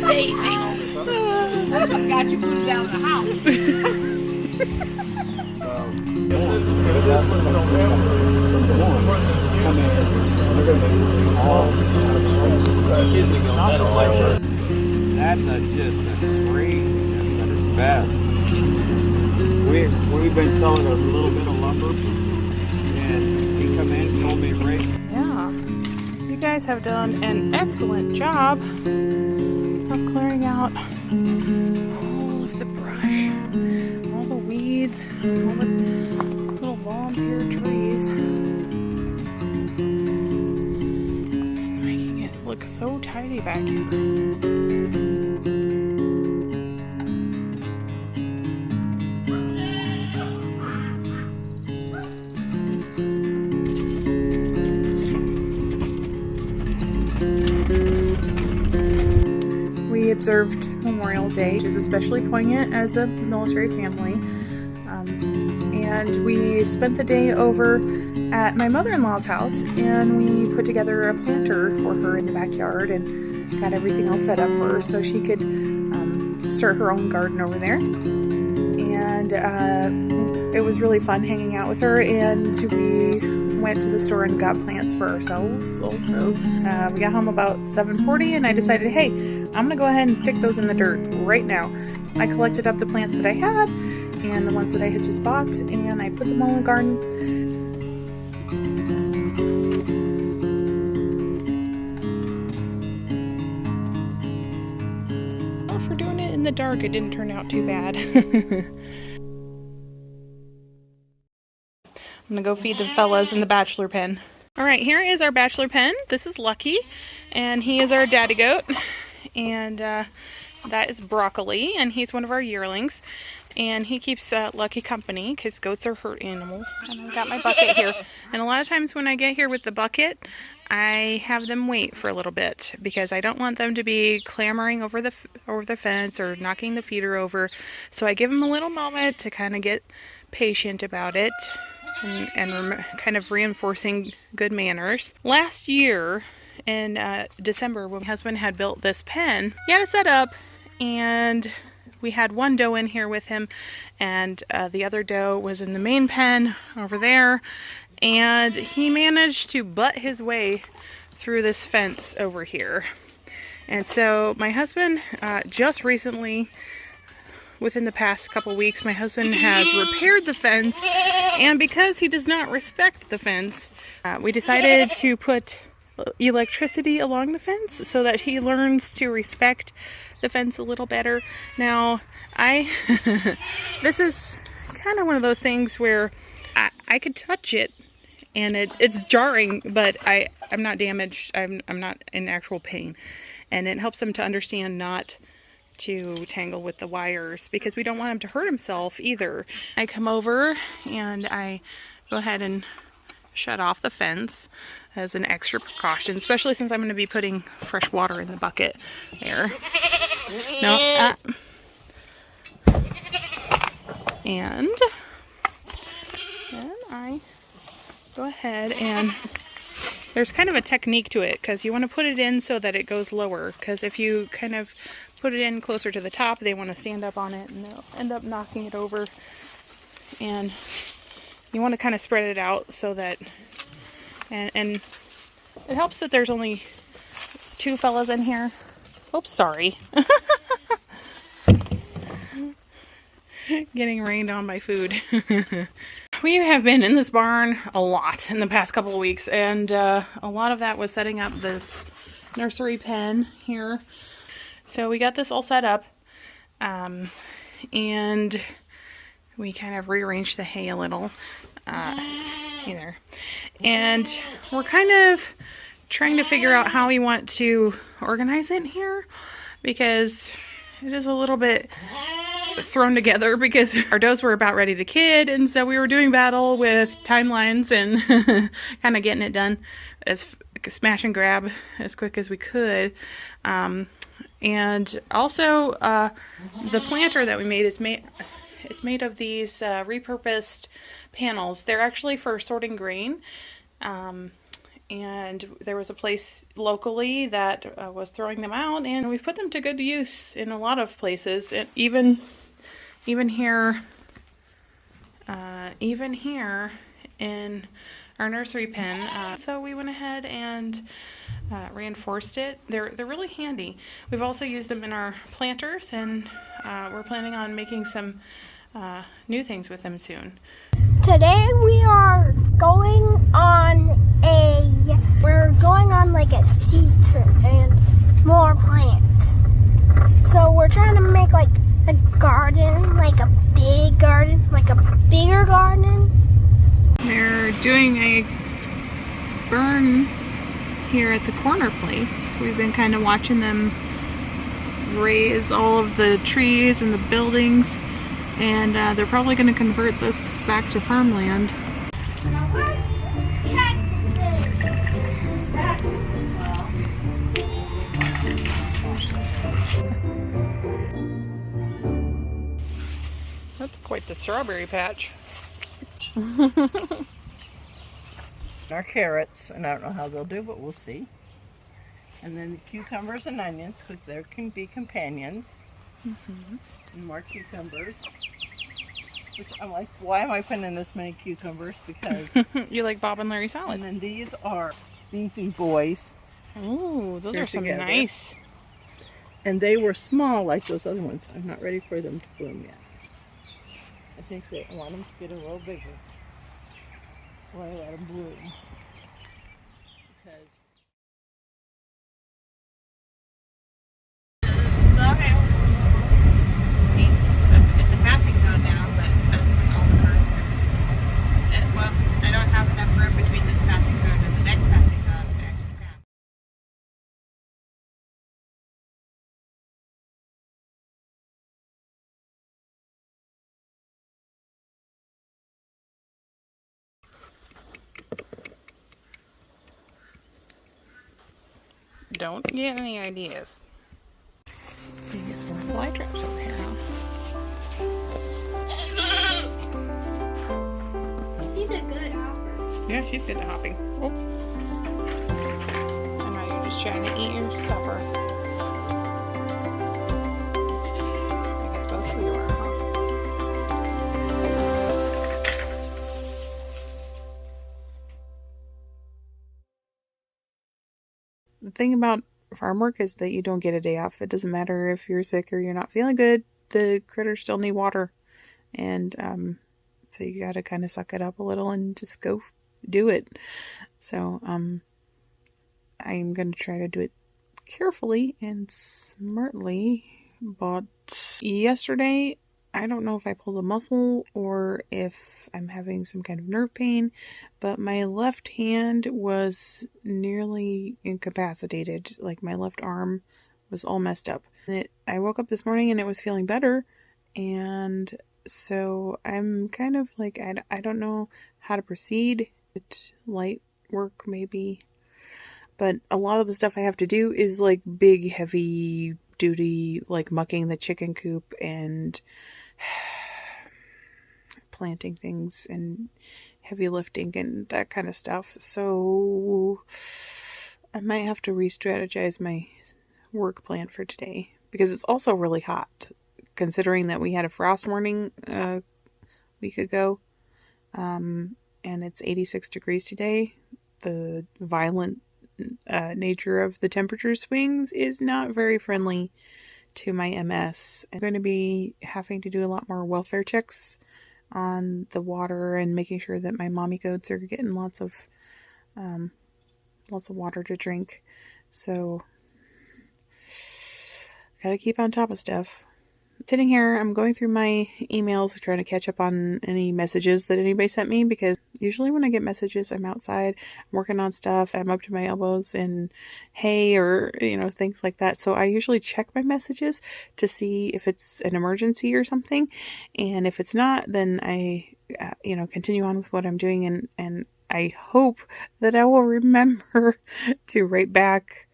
Daisy. That's what got you moved down the house. That's just a craziness at its best. We've been selling a little bit of lumber, and he come in, told me right. Yeah, you guys have done an excellent job of clearing out all of the brush, all the weeds, all the little volunteer trees, making it look so tidy back here. We observed Memorial Day, which is especially poignant as a military family, and we spent the day over at my mother-in-law's house, and we put together a planter for her in the backyard and got everything all set up for her so she could start her own garden over there. And it was really fun hanging out with her, and we went to the store and got plants for ourselves also. We got home about 7:40, and I decided, hey, I'm gonna go ahead and stick those in the dirt right now. I collected up the plants that I had and the ones that I had just bought, and I put them all in the garden. Well, for doing it in the dark, it didn't turn out too bad. I'm gonna go feed the fellas in the bachelor pen. All right, here is our bachelor pen. This is Lucky, and he is our daddy goat. And that is Broccoli, and he's one of our yearlings. And he keeps Lucky company because goats are hurt animals. And I've got my bucket here. And a lot of times when I get here with the bucket, I have them wait for a little bit because I don't want them to be clamoring over the fence or knocking the feeder over. So I give them a little moment to kind of get patient about it. And kind of reinforcing good manners. Last year in December, when my husband had built this pen, he had it set up, and we had one doe in here with him, and the other doe was in the main pen over there, and he managed to butt his way through this fence over here. And so my husband just recently, within the past couple weeks, my husband has repaired the fence, and because he does not respect the fence, we decided to put electricity along the fence so that he learns to respect the fence a little better. Now, this is kind of one of those things where I could touch it and it's jarring, but I'm not damaged. I'm not in actual pain, and it helps them to understand not to tangle with the wires because we don't want him to hurt himself either. I come over and I go ahead and shut off the fence as an extra precaution, especially since I'm going to be putting fresh water in the bucket there. No, and then I go ahead and there's kind of a technique to it because you want to put it in so that it goes lower, because if you kind of put it in closer to the top, they want to stand up on it and they'll end up knocking it over. And you want to kind of spread it out so that, and it helps that there's only two fellas in here. Oops, sorry. Getting rained on by food. We have been in this barn a lot in the past couple of weeks, and a lot of that was setting up this nursery pen here. So we got this all set up, and we kind of rearranged the hay a little, either. And we're kind of trying to figure out how we want to organize it here, because it is a little bit thrown together because our does were about ready to kid, and so we were doing battle with timelines and kind of getting it done as smash and grab as quick as we could. And also the planter that we made is it's made of these repurposed panels. They're actually for sorting grain, and there was a place locally that was throwing them out, and we've put them to good use in a lot of places, and even here in our nursery pen. So we went ahead and reinforced it. They're really handy. We've also used them in our planters, and we're planning on making some new things with them soon. Today we are going on like a seed trip and more plants. So we're trying to make like a garden, like a big garden, like a bigger garden. We're doing a burn here at the corner place. We've been kind of watching them raise all of the trees and the buildings, and they're probably going to convert this back to farmland. That's quite the strawberry patch. Our carrots, and I don't know how they'll do, but we'll see. And then the cucumbers and onions, because there can be companions. And more cucumbers. Which I'm like, why am I putting in this many cucumbers? Because you like Bob and Larry salad. And then these are beefy boys. Oh, those are some together. Nice. And they were small like those other ones. I'm not ready for them to bloom yet. I think I want them to get a little bigger. Why let them bloom? Because. So, okay. See, it's a passing zone now, but that's when all the cars are. Well, I don't have enough room between this passing zone and the next passing zone to actually pass. Don't get any ideas. You get some more fly traps over here, huh? These are good hoppers. Yeah, she's good at hopping. Oh. I know you're just trying to eat your supper. I guess both of you are, huh? The thing about farm work is that you don't get a day off. It doesn't matter if you're sick or you're not feeling good. The critters still need water. And so you gotta kind of suck it up a little and just go do it. So I'm going to try to do it carefully and smartly. But yesterday, I don't know if I pulled a muscle or if I'm having some kind of nerve pain, but my left hand was nearly incapacitated. Like my left arm was all messed up. I woke up this morning and it was feeling better, and so I'm kind of like, I don't know how to proceed. Light work maybe, but a lot of the stuff I have to do is like big heavy duty, like mucking the chicken coop and planting things and heavy lifting and that kind of stuff. So I might have to re-strategize my work plan for today, because it's also really hot, considering that we had a frost warning a week ago, and it's 86 degrees today. The violent nature of the temperature swings is not very friendly to my MS. I'm going to be having to do a lot more welfare checks on the water and making sure that my mommy goats are getting lots of water to drink. So gotta keep on top of stuff. Sitting here, I'm going through my emails, trying to catch up on any messages that anybody sent me, because usually when I get messages, I'm outside, I'm working on stuff, I'm up to my elbows in hay or, things like that. So I usually check my messages to see if it's an emergency or something. And if it's not, then I, continue on with what I'm doing. And I hope that I will remember to write back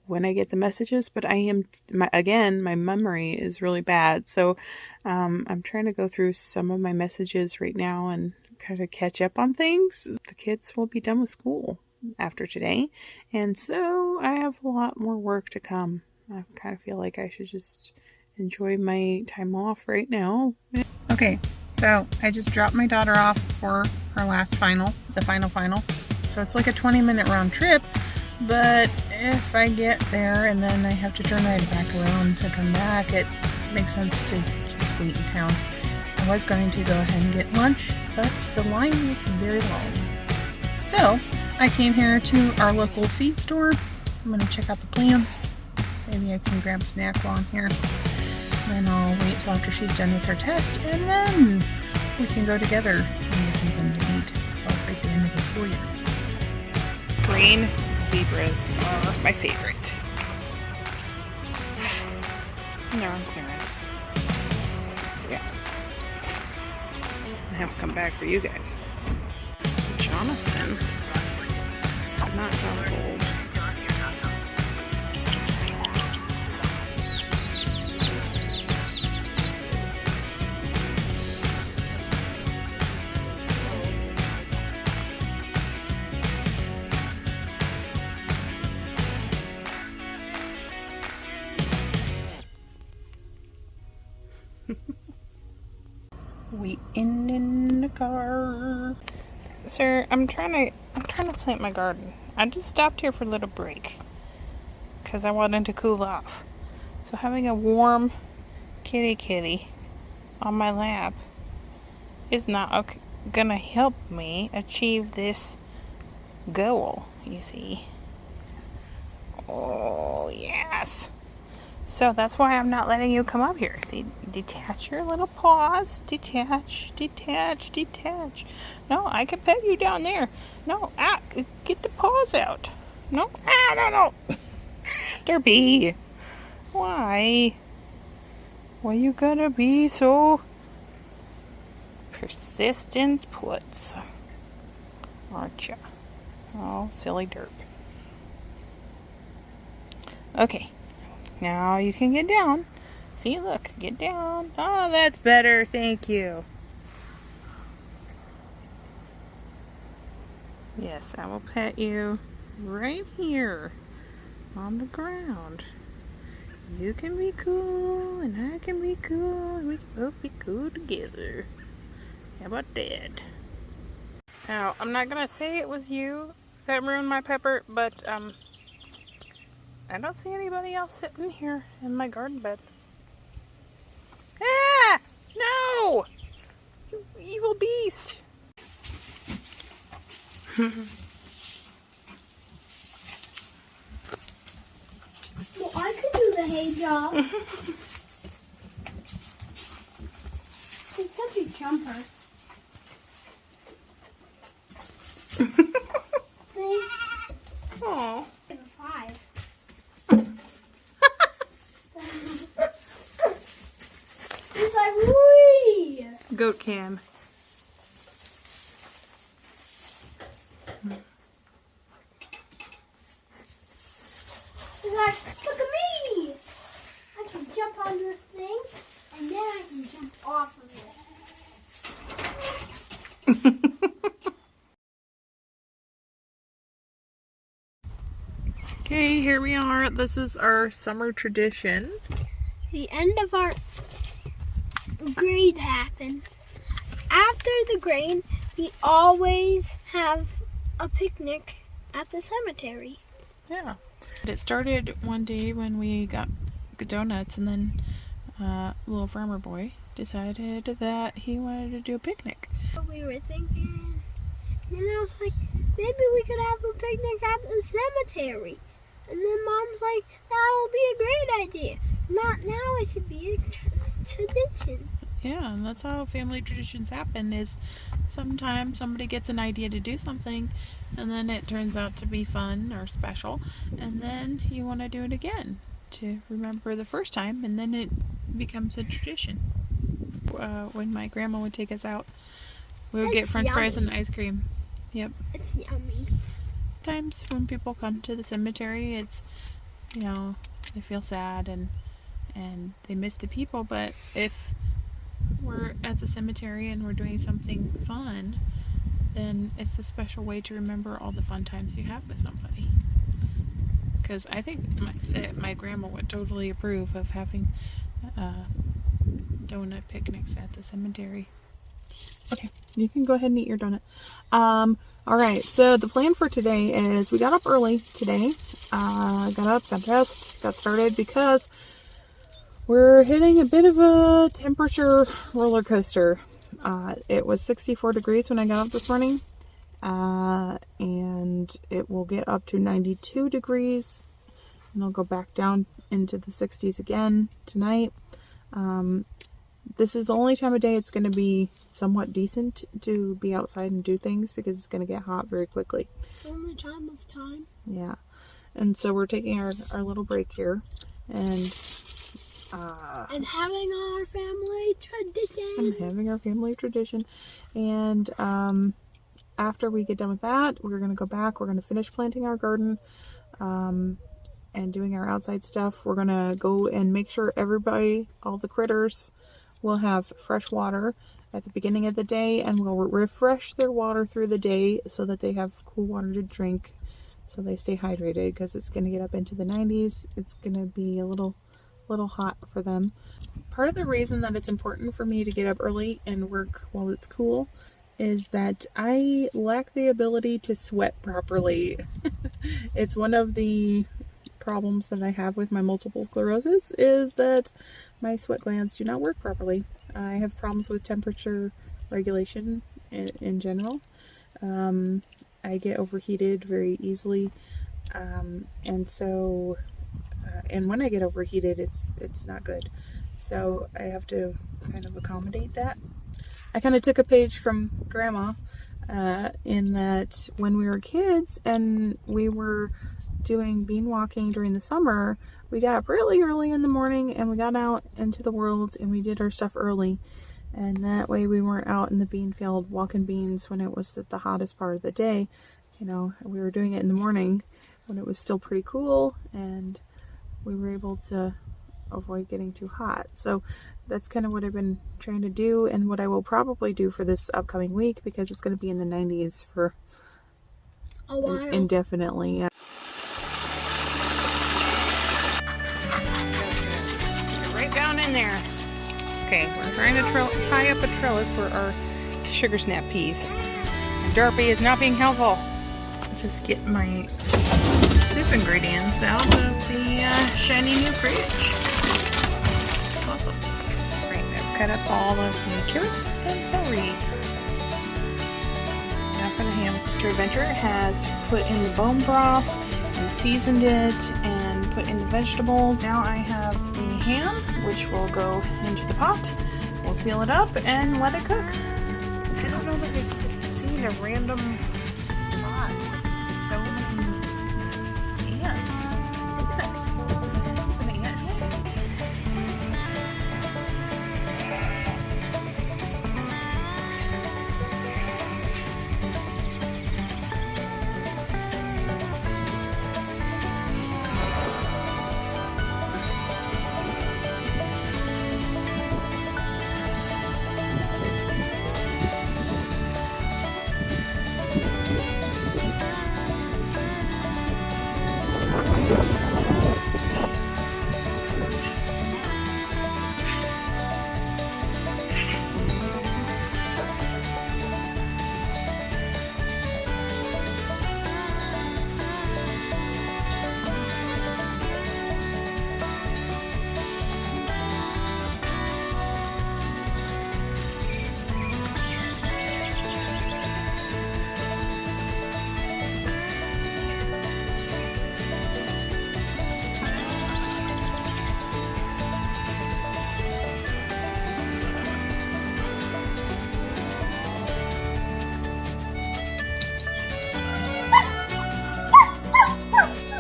when I get the messages, but my memory is really bad. So I'm trying to go through some of my messages right now and kind of catch up on things. The kids will be done with school after today, and so I have a lot more work to come. I kind of feel like I should just enjoy my time off right now. Okay, so I just dropped my daughter off for her last final, the final. So it's like a 20-minute round trip, but if I get there and then I have to turn right back around to come back, it makes sense to just wait in town. I was going to go ahead and get lunch, but the line was very long. So I came here to our local feed store. I'm going to check out the plants. Maybe I can grab a snack while I'm here. Then I'll wait till after she's done with her test, and then we can go together and get something to eat to celebrate the end of the school year. Green zebras are my favorite. And they're on clearance. Yeah. I have to come back for you guys. Jonathan. Not John Gold. We in the car. Sir, I'm trying to plant my garden. I just stopped here for a little break because I wanted to cool off. So having a warm kitty on my lap is not gonna help me achieve this goal, you see. Oh, yes. So that's why I'm not letting you come up here. See, detach your little paws. Detach. No, I can pet you down there. No, get the paws out. No, no. Mr. B. Why? Why you gotta be so persistent, puts? Aren't ya? Oh, silly derp. Okay. Now you can get down. See, look, get down. Oh, that's better. Thank you. Yes, I will pet you right here on the ground. You can be cool, and I can be cool, and we can both be cool together. How about that? Now, I'm not gonna say it was you that ruined my pepper, but I don't see anybody else sitting here in my garden bed. Ah! No! You evil beast! Well, I could do the hay job. It's such a jumper. See? Aw. Give a 5. He's like, wee! Goat cam. He's like, look at me! I can jump on this thing, and then I can jump off of it. Okay, here we are. This is our summer tradition. The end of our grade happens. After the grade, we always have a picnic at the cemetery. Yeah. It started one day when we got donuts, and then little farmer boy decided that he wanted to do a picnic. We were thinking, and then I was like, maybe we could have a picnic at the cemetery. And then Mom's like, that'll be a great idea. Not now, it should be a tradition. Yeah, and that's how family traditions happen, is sometimes somebody gets an idea to do something, and then it turns out to be fun or special, and then you want to do it again to remember the first time, and then it becomes a tradition. When my grandma would take us out, we would get french fries and ice cream. Yep. It's yummy. Times when people come to the cemetery, it's, you know, they feel sad and they miss the people, but if we're at the cemetery and we're doing something fun, then it's a special way to remember all the fun times you have with somebody. Because I think my grandma would totally approve of having donut picnics at the cemetery. Okay, you can go ahead and eat your donut. Alright, so the plan for today is we got up early today. Got up, got dressed, got started because we're hitting a bit of a temperature roller coaster. It was 64 degrees when I got up this morning. And it will get up to 92 degrees. And it'll go back down into the 60s again tonight. This is the only time of day it's going to be somewhat decent to be outside and do things because it's going to get hot very quickly. Only time of time. Yeah. And so we're taking our little break here. And having our family tradition. And after we get done with that, we're going to go back. We're going to finish planting our garden and doing our outside stuff. We're going to go and make sure everybody, all the critters, will have fresh water at the beginning of the day, and we'll refresh their water through the day so that they have cool water to drink so they stay hydrated, because it's going to get up into the 90s. It's going to be a little hot for them. Part of the reason that it's important for me to get up early and work while it's cool is that I lack the ability to sweat properly. It's one of the problems that I have with my multiple sclerosis, is that my sweat glands do not work properly. I have problems with temperature regulation in general. I get overheated very easily, and when I get overheated, it's not good. So I have to kind of accommodate that. I kind of took a page from Grandma in that when we were kids and we were doing bean walking during the summer, we got up really early in the morning and we got out into the world and we did our stuff early. And that way we weren't out in the bean field walking beans when it was the hottest part of the day. You know, we were doing it in the morning when it was still pretty cool and we were able to avoid getting too hot. So that's kind of what I've been trying to do, and what I will probably do for this upcoming week, because it's going to be in the 90s for a while. Indefinitely. Yeah. Get right down in there. Okay, we're trying to tie up a trellis for our sugar snap peas. And Darby is not being helpful. Just get my soup ingredients out of the shiny new fridge. Awesome. Right, I've cut up all of the carrots and celery. Now for the ham. Mr. Adventure has put in the bone broth and seasoned it and put in the vegetables. Now I have the ham, which will go into the pot. We'll seal it up and let it cook. I don't know that I've seen a random pot with so many ants. Look at that. It's an ant hill.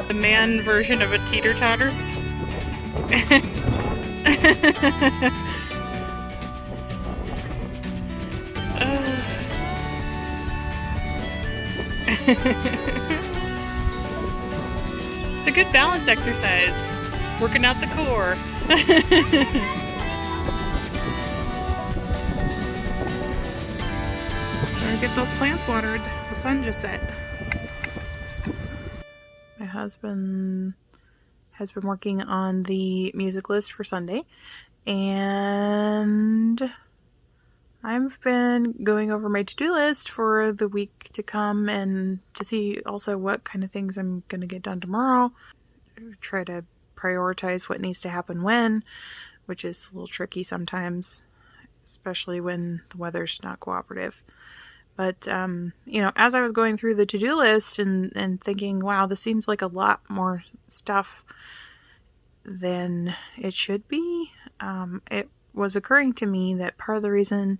The man version of a teeter-totter. It's a good balance exercise. Working out the core. Gotta get those plants watered. The sun just set. My husband has been working on the music list for Sunday, and I've been going over my to-do list for the week to come and to see also what kind of things I'm going to get done tomorrow. Try to prioritize what needs to happen when, which is a little tricky sometimes, especially when the weather's not cooperative. But, you know, as I was going through the to-do list and thinking, wow, this seems like a lot more stuff than it should be, it was occurring to me that part of the reason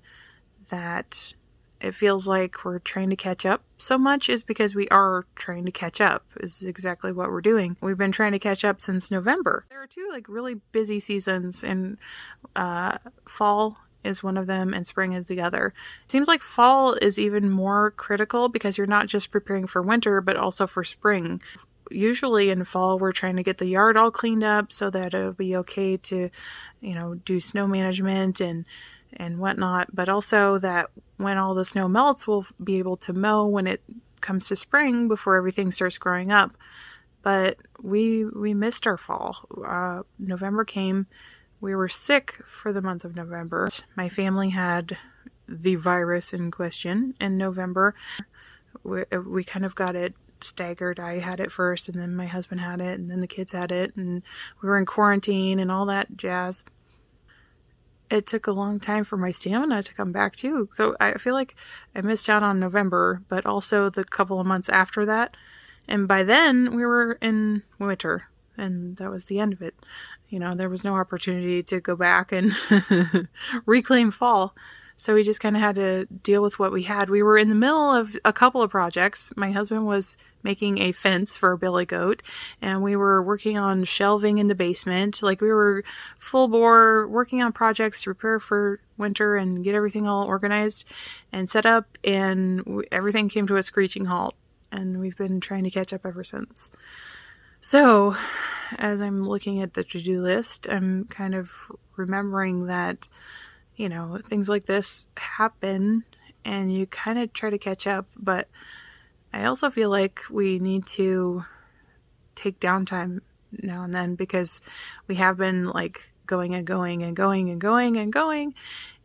that it feels like we're trying to catch up so much is because we are trying to catch up, is exactly what we're doing. We've been trying to catch up since November. There are two like really busy seasons, and fall is one of them and spring is the other. It seems like fall is even more critical because you're not just preparing for winter but also for spring. Usually in fall we're trying to get the yard all cleaned up so that it'll be okay to, you know, do snow management and whatnot, but also that when all the snow melts we'll be able to mow when it comes to spring before everything starts growing up. But we missed our fall. November came. We were sick for the month of November. My family had the virus in question in November. We kind of got it staggered. I had it first, and then my husband had it, and then the kids had it, and we were in quarantine and all that jazz. It took a long time for my stamina to come back too. So I feel like I missed out on November, but also the couple of months after that. And by then we were in winter, and that was the end of it. You know, there was no opportunity to go back and reclaim fall. So we just kind of had to deal with what we had. We were in the middle of a couple of projects. My husband was making a fence for a billy goat, and we were working on shelving in the basement. Like, we were full bore working on projects to prepare for winter and get everything all organized and set up, and everything came to a screeching halt. And we've been trying to catch up ever since. So, as I'm looking at the to-do list, I'm kind of remembering that, you know, things like this happen and you kind of try to catch up, but I also feel like we need to take downtime now and then because we have been like going and going and going and going and going,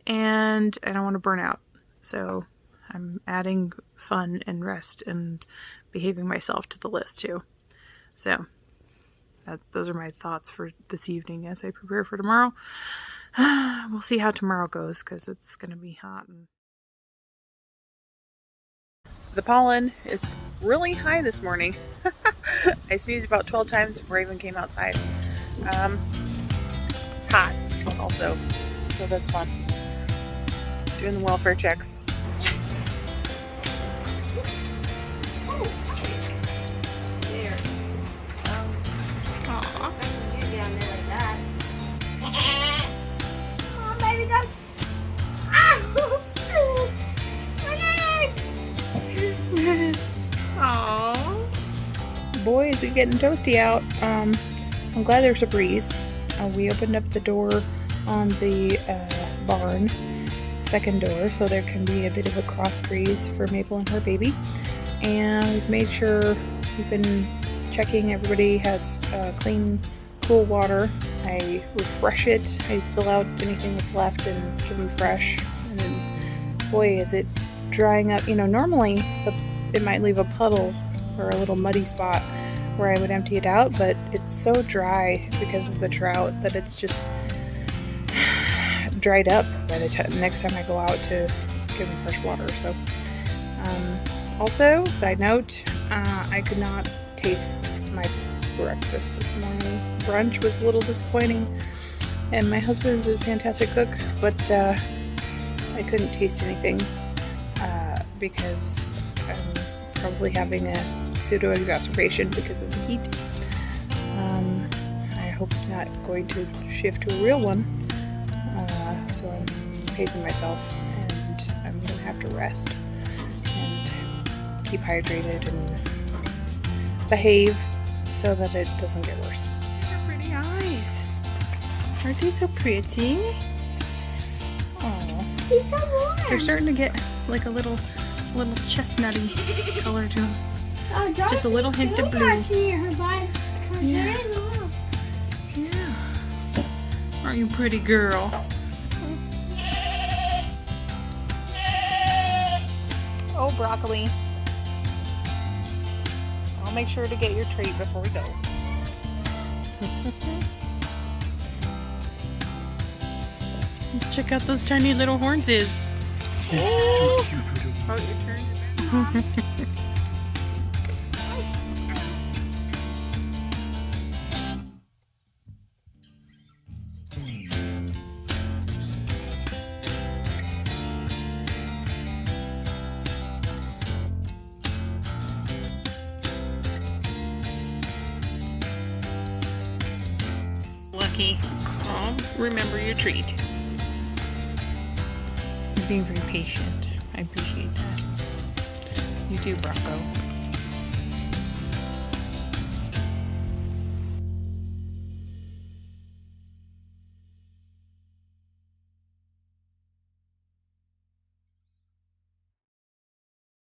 and I don't want to burn out. So I'm adding fun and rest and behaving myself to the list too. So those are my thoughts for this evening as I prepare for tomorrow. We'll see how tomorrow goes because it's going to be hot. The pollen is really high this morning. I sneezed about 12 times before I even came outside. It's hot also, so that's fun. Doing the welfare checks. There. Aww. You're down there like that. Oh, baby, go. Aww. Boy, is it getting toasty out. I'm glad there's a breeze. We opened up the door on the barn, second door, so there can be a bit of a cross breeze for Maple and her baby. And we've made sure we've been checking everybody has clean, cool water. I refresh it. I spill out anything that's left and give them fresh. And then, boy, is it drying up. You know, normally it might leave a puddle or a little muddy spot where I would empty it out, but it's so dry because of the drought that it's just dried up by the next time I go out to give them fresh water. So, also, side note, I could not taste my breakfast this morning. Brunch was a little disappointing, and my husband's a fantastic cook, but I couldn't taste anything because I'm probably having a pseudo exacerbation because of the heat. I hope it's not going to shift to a real one, so I'm pacing myself, and I'm going to have to rest and keep hydrated and behave so that it doesn't get worse. These are pretty eyes. Aren't they so pretty? Aww. He's so warm. They're starting to get like a little little chestnutty color to him. Oh, Just a little hint of blue. Yeah. Yeah. Yeah. Aren't you a pretty girl? Oh, Broccoli. I'll make sure to get your treat before we go. Check out those tiny little hornses. It's so cute. Oh, your turn is back. Lucky. Oh, remember your treat. You're being very patient. I appreciate that. You do, Bronco.